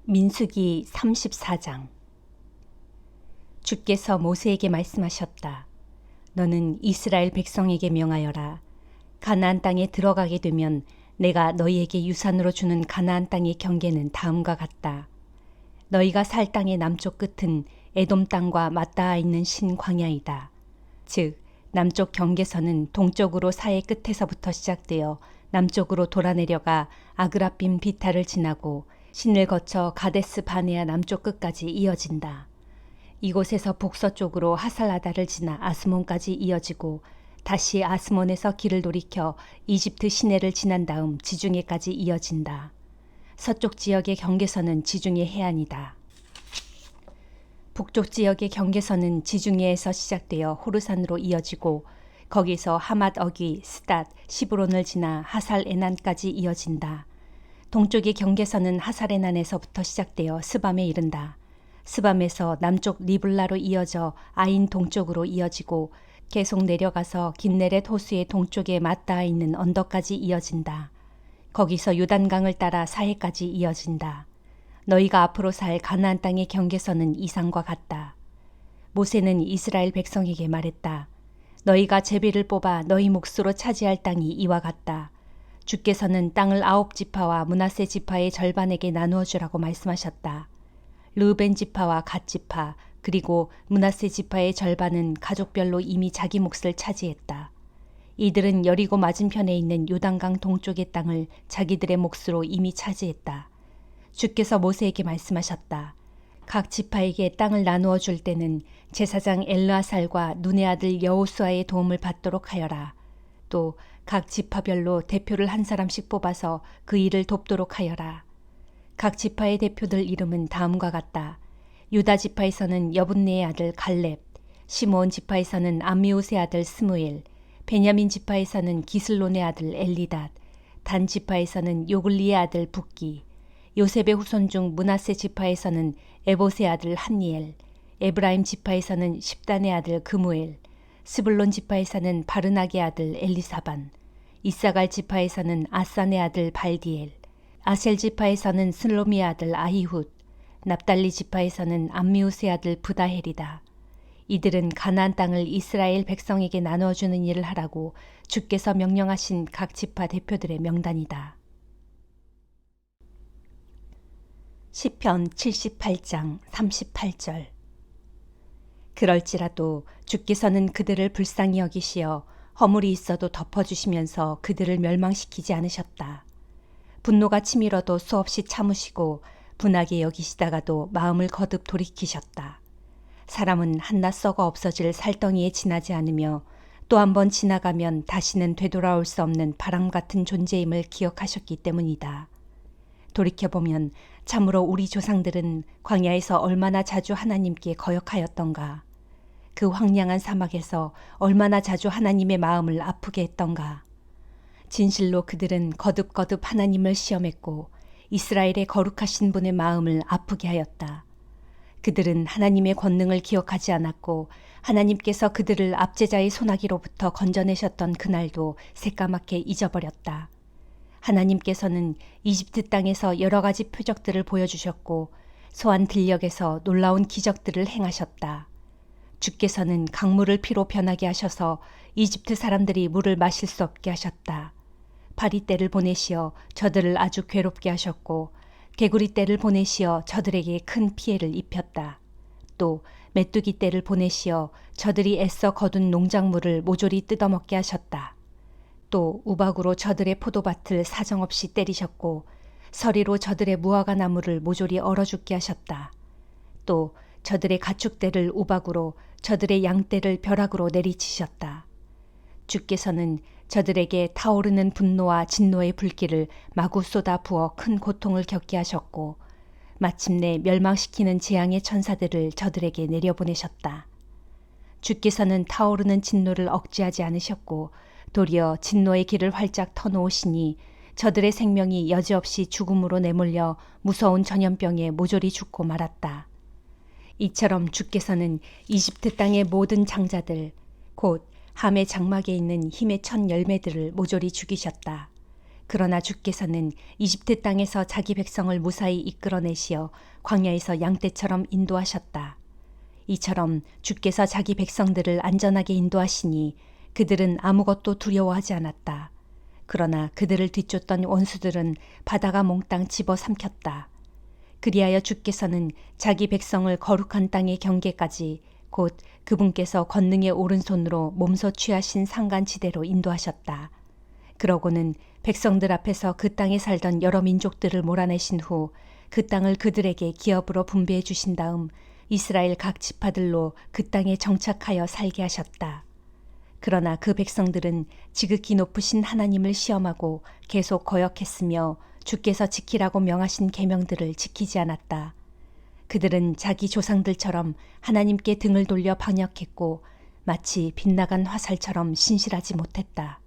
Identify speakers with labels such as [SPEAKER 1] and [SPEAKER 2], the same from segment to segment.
[SPEAKER 1] 민수기 34장. 주께서 모세에게 말씀하셨다. 너는 이스라엘 백성에게 명하여라. 가나안 땅에 들어가게 되면 내가 너희에게 유산으로 주는 가나안 땅의 경계는 다음과 같다. 너희가 살 땅의 남쪽 끝은 에돔 땅과 맞닿아 있는 신 광야이다. 즉 남쪽 경계선은 동쪽으로 사해 끝에서부터 시작되어 남쪽으로 돌아내려가 아그라빔 비타를 지나고 신을 거쳐 가데스 바네아 남쪽 끝까지 이어진다. 이곳에서 북서쪽으로 하살라다를 지나 아스몬까지 이어지고 다시 아스몬에서 길을 돌이켜 이집트 시내를 지난 다음 지중해까지 이어진다. 서쪽 지역의 경계선은 지중해 해안이다. 북쪽 지역의 경계선은 지중해에서 시작되어 호르산으로 이어지고 거기서 하맛 어귀, 스닷, 시브론을 지나 하살 에난까지 이어진다. 동쪽의 경계선은 하살 에난에서부터 시작되어 스밤에 이른다. 스밤에서 남쪽 리블라로 이어져 아인 동쪽으로 이어지고 계속 내려가서 긴네렛 호수의 동쪽에 맞닿아 있는 언덕까지 이어진다. 거기서 요단강을 따라 사해까지 이어진다. 너희가 앞으로 살 가나안 땅의 경계선은 이상과 같다. 모세는 이스라엘 백성에게 말했다. 너희가 제비를 뽑아 너희 몫으로 차지할 땅이 이와 같다. 주께서는 땅을 9지파와 므낫세 지파의 절반에게 나누어 주라고 말씀하셨다. 르우벤 지파와 갓 지파 그리고 므낫세 지파의 절반은 가족별로 이미 자기 몫을 차지했다. 이들은 여리고 맞은편에 있는 요단강 동쪽의 땅을 자기들의 몫으로 이미 차지했다. 주께서 모세에게 말씀하셨다. 각 지파에게 땅을 나누어 줄 때는 제사장 엘르아살과 눈의 아들 여호수아의 도움을 받도록 하여라. 또 각 지파별로 대표를 한 사람씩 뽑아서 그 일을 돕도록 하여라. 각 지파의 대표들 이름은 다음과 같다. 유다 지파에서는 여분네의 아들 갈렙, 시므온 지파에서는 암미우스의 아들 스무엘, 베냐민 지파에서는 기슬론의 아들 엘리닷, 단 지파에서는 요글리의 아들 붓기, 요셉의 후손 중 므낫세 지파에서는 에봇의 아들 한니엘, 에브라임 지파에서는 십단의 아들 그무엘, 스불론 지파에서는 바르낙의 아들 엘리사반, 이사갈 지파에서는 아산의 아들 발디엘, 아셀 지파에서는 슬로미의 아들 아히훗, 납달리 지파에서는 암미우스의 아들 부다헬이다. 이들은 가나안 땅을 이스라엘 백성에게 나누어주는 일을 하라고 주께서 명령하신 각 지파 대표들의 명단이다. 시편 78장 38절. 그럴지라도 주께서는 그들을 불쌍히 여기시어 허물이 있어도 덮어주시면서 그들을 멸망시키지 않으셨다. 분노가 치밀어도 수없이 참으시고 분하게 여기시다가도 마음을 거듭 돌이키셨다. 사람은 한낱 썩어 없어질 살덩이에 지나지 않으며 또 한 번 지나가면 다시는 되돌아올 수 없는 바람 같은 존재임을 기억하셨기 때문이다. 돌이켜보면 참으로 우리 조상들은 광야에서 얼마나 자주 하나님께 거역하였던가. 그 황량한 사막에서 얼마나 자주 하나님의 마음을 아프게 했던가. 진실로 그들은 거듭거듭 하나님을 시험했고 이스라엘의 거룩하신 분의 마음을 아프게 하였다. 그들은 하나님의 권능을 기억하지 않았고 하나님께서 그들을 압제자의 손아귀로부터 건져내셨던 그날도 새까맣게 잊어버렸다. 하나님께서는 이집트 땅에서 여러 가지 표적들을 보여주셨고 소안 들녘에서 놀라운 기적들을 행하셨다. 주께서는 강물을 피로 변하게 하셔서 이집트 사람들이 물을 마실 수 없게 하셨다. 파리떼를 보내시어 저들을 아주 괴롭게 하셨고 개구리떼를 보내시어 저들에게 큰 피해를 입혔다. 또 메뚜기떼를 보내시어 저들이 애써 거둔 농작물을 모조리 뜯어먹게 하셨다. 또 우박으로 저들의 포도밭을 사정없이 때리셨고 서리로 저들의 무화과 나무를 모조리 얼어 죽게 하셨다. 또 저들의 가축떼를 우박으로 저들의 양떼를 벼락으로 내리치셨다. 주께서는 저들에게 타오르는 분노와 진노의 불길을 마구 쏟아 부어 큰 고통을 겪게 하셨고 마침내 멸망시키는 재앙의 천사들을 저들에게 내려보내셨다. 주께서는 타오르는 진노를 억제하지 않으셨고 도리어 진노의 길을 활짝 터놓으시니 저들의 생명이 여지없이 죽음으로 내몰려 무서운 전염병에 모조리 죽고 말았다. 이처럼 주께서는 이집트 땅의 모든 장자들 곧 함의 장막에 있는 힘의 첫 열매들을 모조리 죽이셨다. 그러나 주께서는 이집트 땅에서 자기 백성을 무사히 이끌어내시어 광야에서 양떼처럼 인도하셨다. 이처럼 주께서 자기 백성들을 안전하게 인도하시니 그들은 아무것도 두려워하지 않았다. 그러나 그들을 뒤쫓던 원수들은 바다가 몽땅 집어삼켰다. 그리하여 주께서는 자기 백성을 거룩한 땅의 경계까지 곧 그분께서 권능의 오른손으로 몸소 취하신 상간지대로 인도하셨다. 그러고는 백성들 앞에서 그 땅에 살던 여러 민족들을 몰아내신 후 그 땅을 그들에게 기업으로 분배해 주신 다음 이스라엘 각 지파들로 그 땅에 정착하여 살게 하셨다. 그러나 그 백성들은 지극히 높으신 하나님을 시험하고 계속 거역했으며 주께서 지키라고 명하신 계명들을 지키지 않았다. 그들은 자기 조상들처럼 하나님께 등을 돌려 반역했고 마치 빗나간 화살처럼 신실하지 못했다.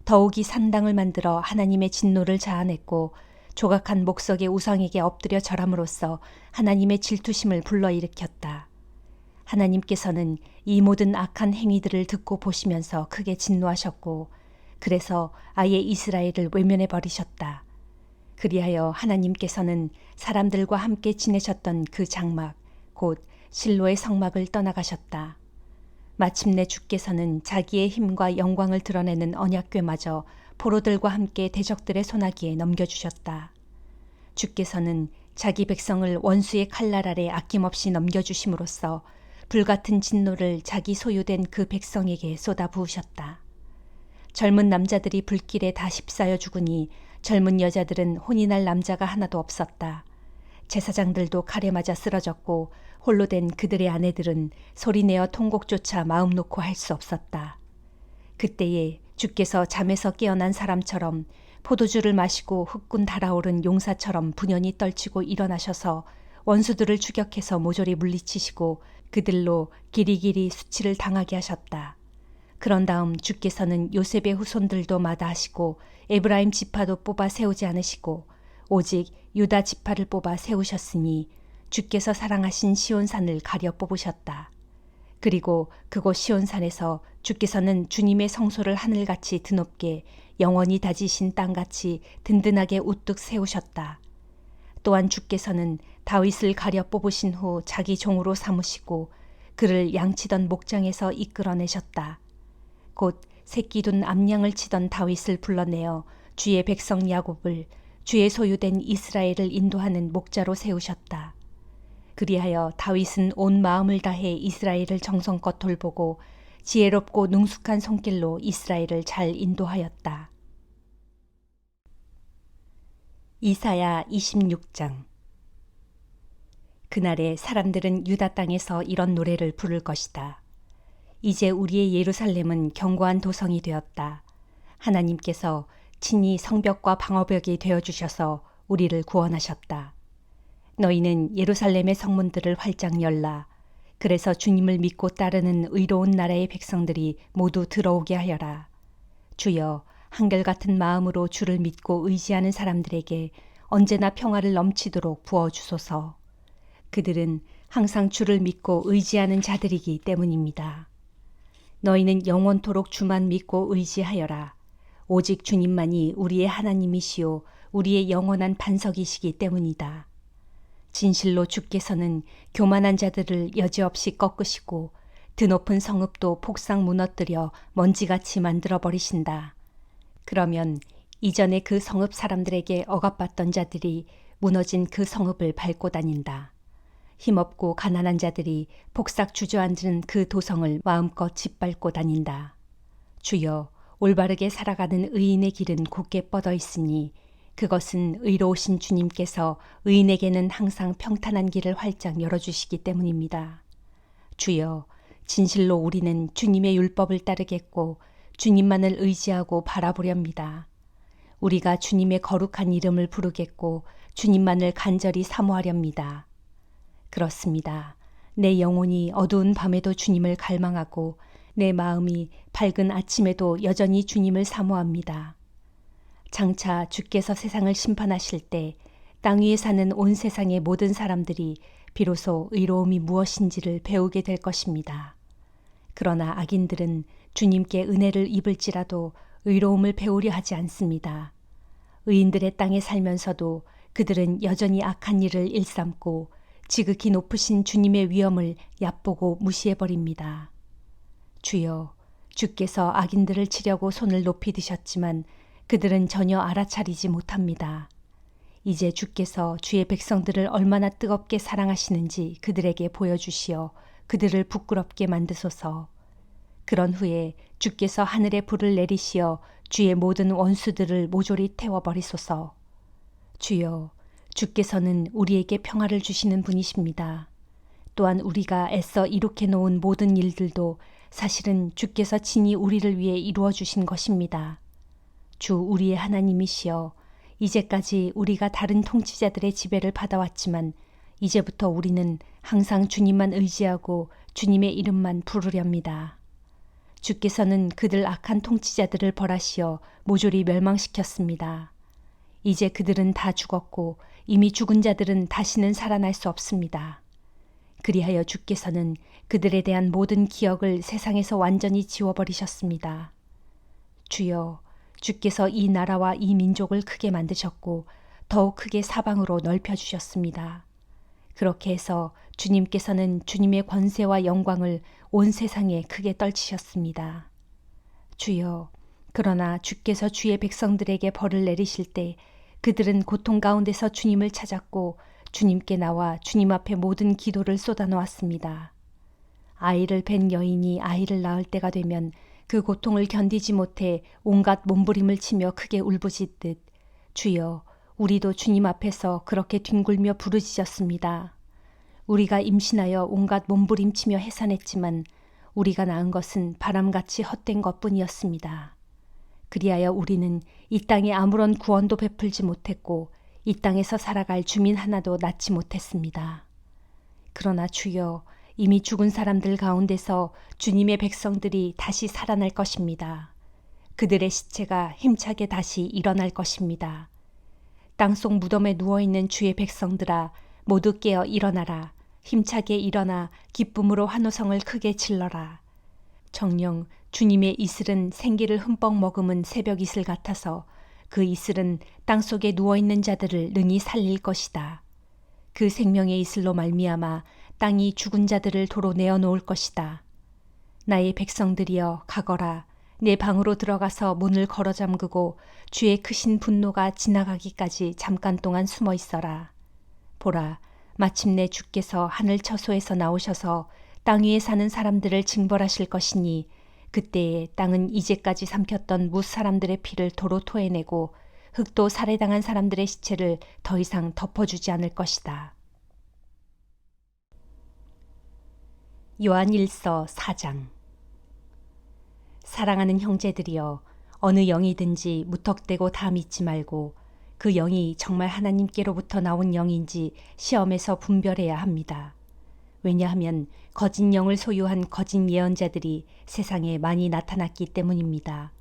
[SPEAKER 1] 더욱이 산당을 만들어 하나님의 진노를 자아냈고 조각한 목석의 우상에게 엎드려 절함으로써 하나님의 질투심을 불러일으켰다. 하나님께서는 이 모든 악한 행위들을 듣고 보시면서 크게 진노하셨고 그래서 아예 이스라엘을 외면해 버리셨다. 그리하여 하나님께서는 사람들과 함께 지내셨던 그 장막 곧 실로의 성막을 떠나가셨다. 마침내 주께서는 자기의 힘과 영광을 드러내는 언약궤마저 포로들과 함께 대적들의 손아귀에 넘겨주셨다. 주께서는 자기 백성을 원수의 칼날 아래 아낌없이 넘겨주심으로써 불같은 진노를 자기 소유된 그 백성에게 쏟아부으셨다. 젊은 남자들이 불길에 다 휩싸여 죽으니 젊은 여자들은 혼이 날 남자가 하나도 없었다. 제사장들도 칼에 맞아 쓰러졌고 홀로 된 그들의 아내들은 소리내어 통곡조차 마음 놓고 할 수 없었다. 그때에 주께서 잠에서 깨어난 사람처럼 포도주를 마시고 흑군 달아오른 용사처럼 분연히 떨치고 일어나셔서 원수들을 추격해서 모조리 물리치시고 그들로 길이길이 수치를 당하게 하셨다. 그런 다음 주께서는 요셉의 후손들도 마다하시고 에브라임 지파도 뽑아 세우지 않으시고 오직 유다 지파를 뽑아 세우셨으니 주께서 사랑하신 시온산을 가려 뽑으셨다. 그리고 그곳 시온산에서 주께서는 주님의 성소를 하늘같이 드높게 영원히 다지신 땅같이 든든하게 우뚝 세우셨다. 또한 주께서는 다윗을 가려 뽑으신 후 자기 종으로 삼으시고 그를 양치던 목장에서 이끌어내셨다. 곧 새끼 둔 암양을 치던 다윗을 불러내어 주의 백성 야곱을 주의 소유된 이스라엘을 인도하는 목자로 세우셨다. 그리하여 다윗은 온 마음을 다해 이스라엘을 정성껏 돌보고 지혜롭고 능숙한 손길로 이스라엘을 잘 인도하였다. 이사야 26장. 그날에 사람들은 유다 땅에서 이런 노래를 부를 것이다. 이제 우리의 예루살렘은 견고한 도성이 되었다. 하나님께서 친히 성벽과 방어벽이 되어주셔서 우리를 구원하셨다. 너희는 예루살렘의 성문들을 활짝 열라. 그래서 주님을 믿고 따르는 의로운 나라의 백성들이 모두 들어오게 하여라. 주여, 한결같은 마음으로 주를 믿고 의지하는 사람들에게 언제나 평화를 넘치도록 부어주소서. 그들은 항상 주를 믿고 의지하는 자들이기 때문입니다. 너희는 영원토록 주만 믿고 의지하여라. 오직 주님만이 우리의 하나님이시요 우리의 영원한 반석이시기 때문이다. 진실로 주께서는 교만한 자들을 여지없이 꺾으시고 드높은 성읍도 폭삭 무너뜨려 먼지같이 만들어버리신다. 그러면 이전에 그 성읍 사람들에게 억압받던 자들이 무너진 그 성읍을 밟고 다닌다. 힘없고 가난한 자들이 폭삭 주저앉은 그 도성을 마음껏 짓밟고 다닌다. 주여, 올바르게 살아가는 의인의 길은 곧게 뻗어 있으니 그것은 의로우신 주님께서 의인에게는 항상 평탄한 길을 활짝 열어주시기 때문입니다. 주여, 진실로 우리는 주님의 율법을 따르겠고 주님만을 의지하고 바라보렵니다. 우리가 주님의 거룩한 이름을 부르겠고 주님만을 간절히 사모하렵니다. 그렇습니다. 내 영혼이 어두운 밤에도 주님을 갈망하고 내 마음이 밝은 아침에도 여전히 주님을 사모합니다. 장차 주께서 세상을 심판하실 때 땅 위에 사는 온 세상의 모든 사람들이 비로소 의로움이 무엇인지를 배우게 될 것입니다. 그러나 악인들은 주님께 은혜를 입을지라도 의로움을 배우려 하지 않습니다. 의인들의 땅에 살면서도 그들은 여전히 악한 일을 일삼고 지극히 높으신 주님의 위엄을 얕보고 무시해버립니다. 주여, 주께서 악인들을 치려고 손을 높이 드셨지만 그들은 전혀 알아차리지 못합니다. 이제 주께서 주의 백성들을 얼마나 뜨겁게 사랑하시는지 그들에게 보여주시어 그들을 부끄럽게 만드소서. 그런 후에 주께서 하늘에 불을 내리시어 주의 모든 원수들을 모조리 태워버리소서. 주여, 주께서는 우리에게 평화를 주시는 분이십니다. 또한 우리가 애써 이룩해 놓은 모든 일들도 사실은 주께서 친히 우리를 위해 이루어 주신 것입니다. 주 우리의 하나님이시여, 이제까지 우리가 다른 통치자들의 지배를 받아왔지만 이제부터 우리는 항상 주님만 의지하고 주님의 이름만 부르렵니다. 주께서는 그들 악한 통치자들을 벌하시어 모조리 멸망시켰습니다. 이제 그들은 다 죽었고 이미 죽은 자들은 다시는 살아날 수 없습니다. 그리하여 주께서는 그들에 대한 모든 기억을 세상에서 완전히 지워버리셨습니다. 주여, 주께서 이 나라와 이 민족을 크게 만드셨고 더욱 크게 사방으로 넓혀주셨습니다. 그렇게 해서 주님께서는 주님의 권세와 영광을 온 세상에 크게 떨치셨습니다. 주여, 그러나 주께서 주의 백성들에게 벌을 내리실 때 그들은 고통 가운데서 주님을 찾았고 주님께 나와 주님 앞에 모든 기도를 쏟아놓았습니다. 아이를 뵌 여인이 아이를 낳을 때가 되면 그 고통을 견디지 못해 온갖 몸부림을 치며 크게 울부짖듯 주여, 우리도 주님 앞에서 그렇게 뒹굴며 부르짖었습니다. 우리가 임신하여 온갖 몸부림치며 해산했지만 우리가 낳은 것은 바람같이 헛된 것뿐이었습니다. 그리하여 우리는 이 땅에 아무런 구원도 베풀지 못했고 이 땅에서 살아갈 주민 하나도 낳지 못했습니다. 그러나 주여, 이미 죽은 사람들 가운데서 주님의 백성들이 다시 살아날 것입니다. 그들의 시체가 힘차게 다시 일어날 것입니다. 땅속 무덤에 누워있는 주의 백성들아, 모두 깨어 일어나라. 힘차게 일어나 기쁨으로 환호성을 크게 질러라. 정녕 주님의 이슬은 생기를 흠뻑 머금은 새벽 이슬 같아서 그 이슬은 땅속에 누워있는 자들을 능히 살릴 것이다. 그 생명의 이슬로 말미암아 땅이 죽은 자들을 도로 내어놓을 것이다. 나의 백성들이여 가거라. 내 방으로 들어가서 문을 걸어 잠그고 주의 크신 분노가 지나가기까지 잠깐 동안 숨어 있어라. 보라, 마침내 주께서 하늘 처소에서 나오셔서 땅 위에 사는 사람들을 징벌하실 것이니 그때에 땅은 이제까지 삼켰던 뭇 사람들의 피를 도로 토해내고 흙도 살해당한 사람들의 시체를 더 이상 덮어주지 않을 것이다. 요한 1서 4장. 사랑하는 형제들이여, 어느 영이든지 무턱대고 다 믿지 말고 그 영이 정말 하나님께로부터 나온 영인지 시험해서 분별해야 합니다. 왜냐하면 거짓 영을 소유한 거짓 예언자들이 세상에 많이 나타났기 때문입니다.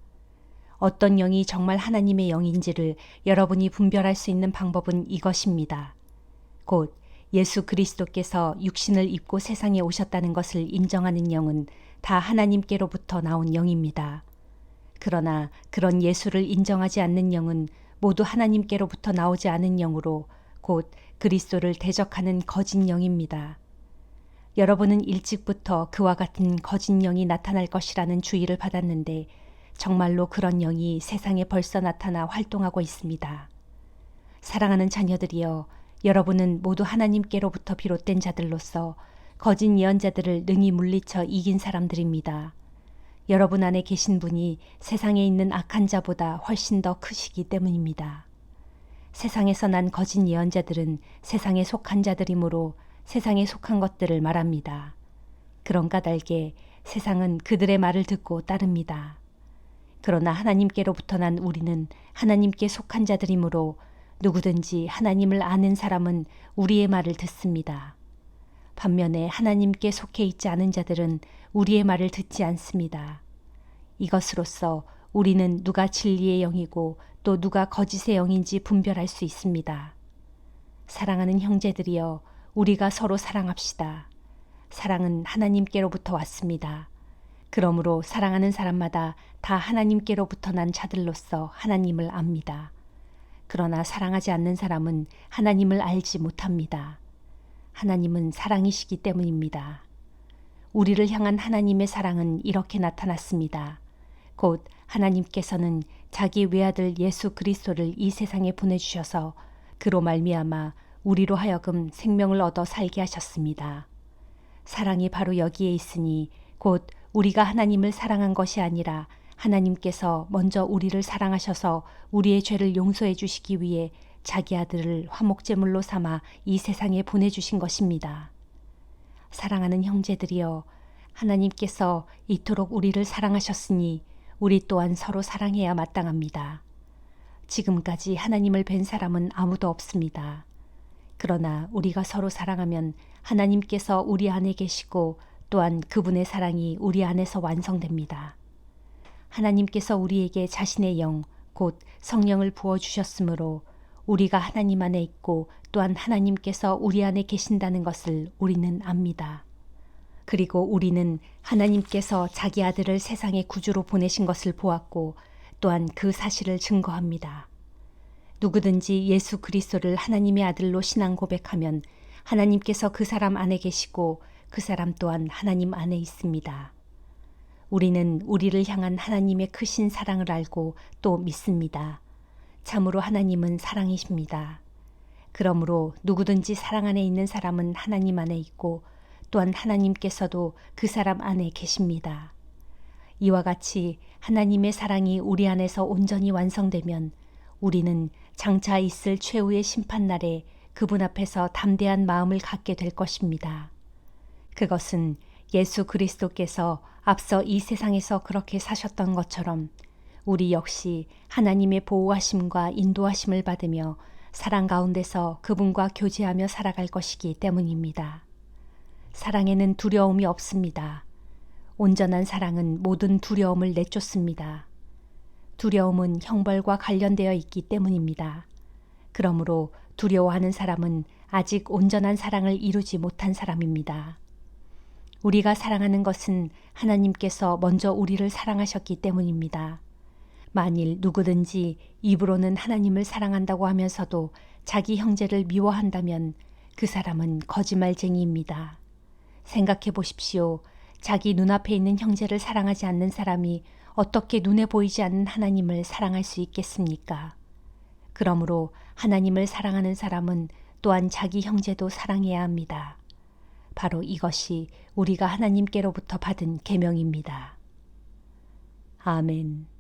[SPEAKER 1] 어떤 영이 정말 하나님의 영인지를 여러분이 분별할 수 있는 방법은 이것입니다. 곧 예수 그리스도께서 육신을 입고 세상에 오셨다는 것을 인정하는 영은 다 하나님께로부터 나온 영입니다. 그러나 그런 예수를 인정하지 않는 영은 모두 하나님께로부터 나오지 않은 영으로 곧 그리스도를 대적하는 거짓 영입니다. 여러분은 일찍부터 그와 같은 거짓 영이 나타날 것이라는 주의를 받았는데 정말로 그런 영이 세상에 벌써 나타나 활동하고 있습니다. 사랑하는 자녀들이여, 여러분은 모두 하나님께로부터 비롯된 자들로서 거짓 예언자들을 능히 물리쳐 이긴 사람들입니다. 여러분 안에 계신 분이 세상에 있는 악한 자보다 훨씬 더 크시기 때문입니다. 세상에서 난 거짓 예언자들은 세상에 속한 자들이므로 세상에 속한 것들을 말합니다. 그런 까닭에 세상은 그들의 말을 듣고 따릅니다. 그러나 하나님께로부터 난 우리는 하나님께 속한 자들이므로 누구든지 하나님을 아는 사람은 우리의 말을 듣습니다. 반면에 하나님께 속해 있지 않은 자들은 우리의 말을 듣지 않습니다. 이것으로써 우리는 누가 진리의 영이고 또 누가 거짓의 영인지 분별할 수 있습니다. 사랑하는 형제들이여, 우리가 서로 사랑합시다. 사랑은 하나님께로부터 왔습니다. 그러므로 사랑하는 사람마다 다 하나님께로부터 난 자들로서 하나님을 압니다. 그러나 사랑하지 않는 사람은 하나님을 알지 못합니다. 하나님은 사랑이시기 때문입니다. 우리를 향한 하나님의 사랑은 이렇게 나타났습니다. 곧 하나님께서는 자기 외아들 예수 그리스도를 이 세상에 보내주셔서 그로 말미암아 우리로 하여금 생명을 얻어 살게 하셨습니다. 사랑이 바로 여기에 있으니 곧 우리가 하나님을 사랑한 것이 아니라 하나님께서 먼저 우리를 사랑하셔서 우리의 죄를 용서해 주시기 위해 자기 아들을 화목제물로 삼아 이 세상에 보내주신 것입니다. 사랑하는 형제들이여, 하나님께서 이토록 우리를 사랑하셨으니 우리 또한 서로 사랑해야 마땅합니다. 지금까지 하나님을 뵌 사람은 아무도 없습니다. 그러나 우리가 서로 사랑하면 하나님께서 우리 안에 계시고 또한 그분의 사랑이 우리 안에서 완성됩니다. 하나님께서 우리에게 자신의 영, 곧 성령을 부어주셨으므로 우리가 하나님 안에 있고 또한 하나님께서 우리 안에 계신다는 것을 우리는 압니다. 그리고 우리는 하나님께서 자기 아들을 세상의 구주로 보내신 것을 보았고 또한 그 사실을 증거합니다. 누구든지 예수 그리스도를 하나님의 아들로 신앙 고백하면 하나님께서 그 사람 안에 계시고 그 사람 또한 하나님 안에 있습니다. 우리는 우리를 향한 하나님의 크신 사랑을 알고 또 믿습니다. 참으로 하나님은 사랑이십니다. 그러므로 누구든지 사랑 안에 있는 사람은 하나님 안에 있고 또한 하나님께서도 그 사람 안에 계십니다. 이와 같이 하나님의 사랑이 우리 안에서 온전히 완성되면 우리는 장차 있을 최후의 심판날에 그분 앞에서 담대한 마음을 갖게 될 것입니다. 그것은 예수 그리스도께서 앞서 이 세상에서 그렇게 사셨던 것처럼 우리 역시 하나님의 보호하심과 인도하심을 받으며 사랑 가운데서 그분과 교제하며 살아갈 것이기 때문입니다. 사랑에는 두려움이 없습니다. 온전한 사랑은 모든 두려움을 내쫓습니다. 두려움은 형벌과 관련되어 있기 때문입니다. 그러므로 두려워하는 사람은 아직 온전한 사랑을 이루지 못한 사람입니다. 우리가 사랑하는 것은 하나님께서 먼저 우리를 사랑하셨기 때문입니다. 만일 누구든지 입으로는 하나님을 사랑한다고 하면서도 자기 형제를 미워한다면 그 사람은 거짓말쟁이입니다. 생각해 보십시오. 자기 눈앞에 있는 형제를 사랑하지 않는 사람이 어떻게 눈에 보이지 않는 하나님을 사랑할 수 있겠습니까? 그러므로 하나님을 사랑하는 사람은 또한 자기 형제도 사랑해야 합니다. 바로 이것이 우리가 하나님께로부터 받은 계명입니다. 아멘.